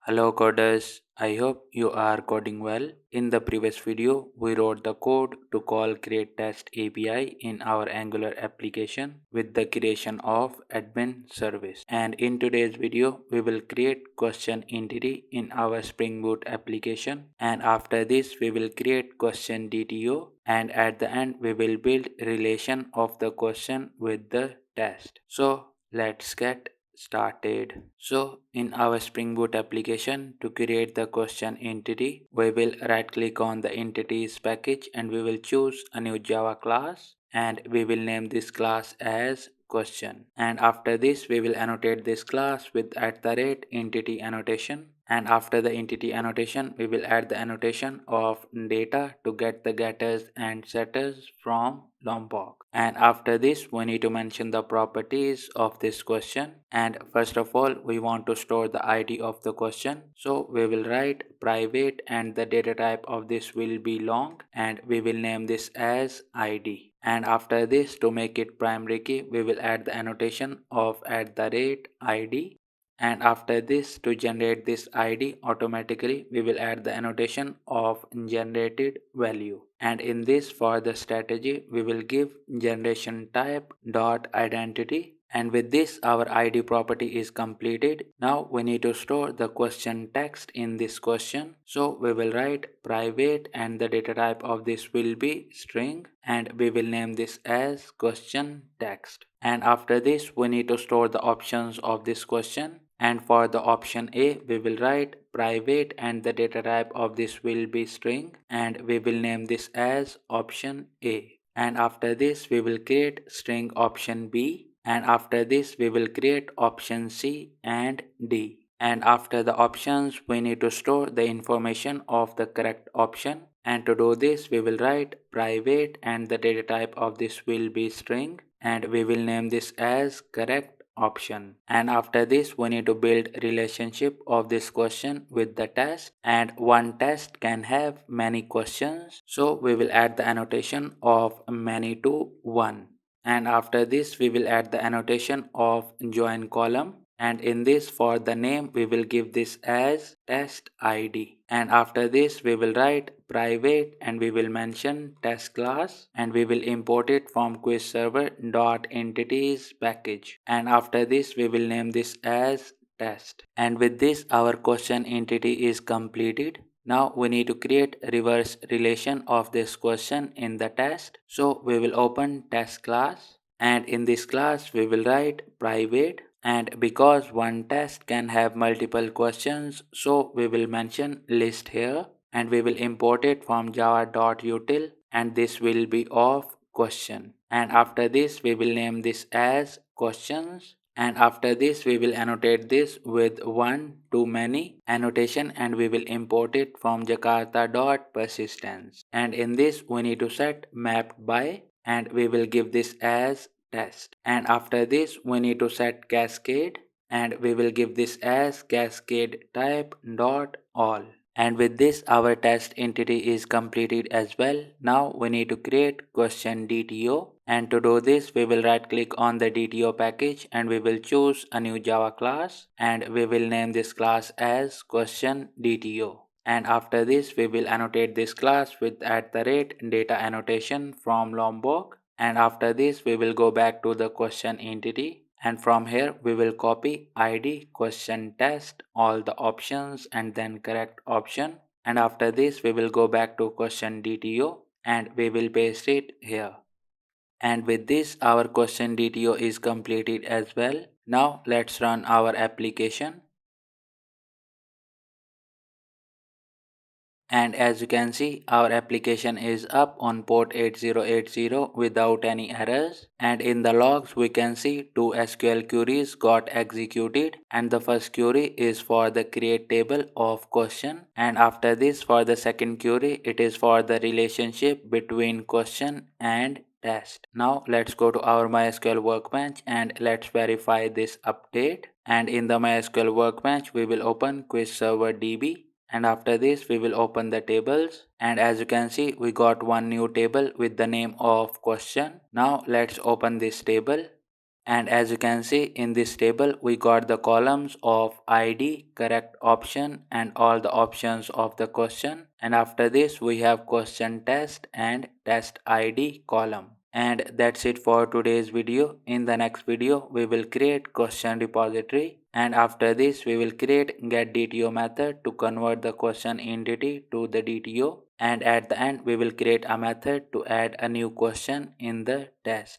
Hello coders, I hope you are coding well. In the previous video, we wrote the code to call createTest API in our Angular application with the creation of admin service. And in today's video, we will create question entity in our Spring Boot application. And after this, we will create question DTO. And at the end, we will build relation of the question with the test. So let's get started. So in our Spring Boot application, to create the question entity, we will right click on the entities package and we will choose a new Java class and we will name this class as question. And after this we will annotate this class with @entity annotation, and after the entity annotation we will add the annotation of data to get the getters and setters from Lombok. And after this we need to mention the properties of this question, and first of all we want to store the ID of the question, so we will write private and the data type of this will be long and we will name this as ID. And after this, to make it primary key, we will add the annotation of @ID. And after this, to generate this ID automatically, we will add the annotation of generated value. And in this, for the strategy, we will give generation type dot identity. And with this our ID property is completed. Now we need to store the question text in this question, so we will write private and the data type of this will be string and we will name this as question text. And after this we need to store the options of this question, and for the option A we will write private and the data type of this will be string and we will name this as option A. And after this we will create string option B, and after this we will create option C and D. And after the options we need to store the information of the correct option, and to do this we will write private and the data type of this will be string and we will name this as correct option. And after this we need to build relationship of this question with the test, and one test can have many questions, so we will add the annotation of many to one. And after this we will add the annotation of join column, and in this for the name we will give this as test ID. And after this we will write private and we will mention test class and we will import it from quiz server dot entities package, and after this we will name this as test. And with this our question entity is completed. Now we need to create reverse relation of this question in the test. So we will open test class, and in this class we will write private, and because one test can have multiple questions, so we will mention list here and we will import it from java.util, and this will be of question. And after this we will name this as questions, and after this we will annotate this with one to many annotation and we will import it from jakarta.persistence. And in this we need to set mapped by and we will give this as test. And after this we need to set cascade and we will give this as cascade type dot all. And with this our test entity is completed as well. Now we need to create question DTO, and to do this we will right click on the DTO package and we will choose a new Java class and we will name this class as question DTO. And after this we will annotate this class with @data annotation from Lombok. And after this we will go back to the question entity, and from here we will copy ID question test all the options and then correct option. And after this we will go back to question DTO and we will paste it here. And with this our question DTO is completed as well. Now let's run our application. And as you can see our application is up on port 8080 without any errors, and in the logs we can see two SQL queries got executed, and the first query is for the create table of question, and after this for the second query it is for the relationship between question and test. Now let's go to our MySQL workbench and let's verify this update. And in the MySQL workbench we will open quiz server DB, and after this we will open the tables, and as you can see we got one new table with the name of question. Now let's open this table, And as you can see in this table, we got the columns of id, correct option, and all the options of the question. And after this we have question test and test id column. And that's it for today's video. In the next video we will create question repository, and after this we will create get DTO method to convert the question entity to the DTO, and at the end we will create a method to add a new question in the test.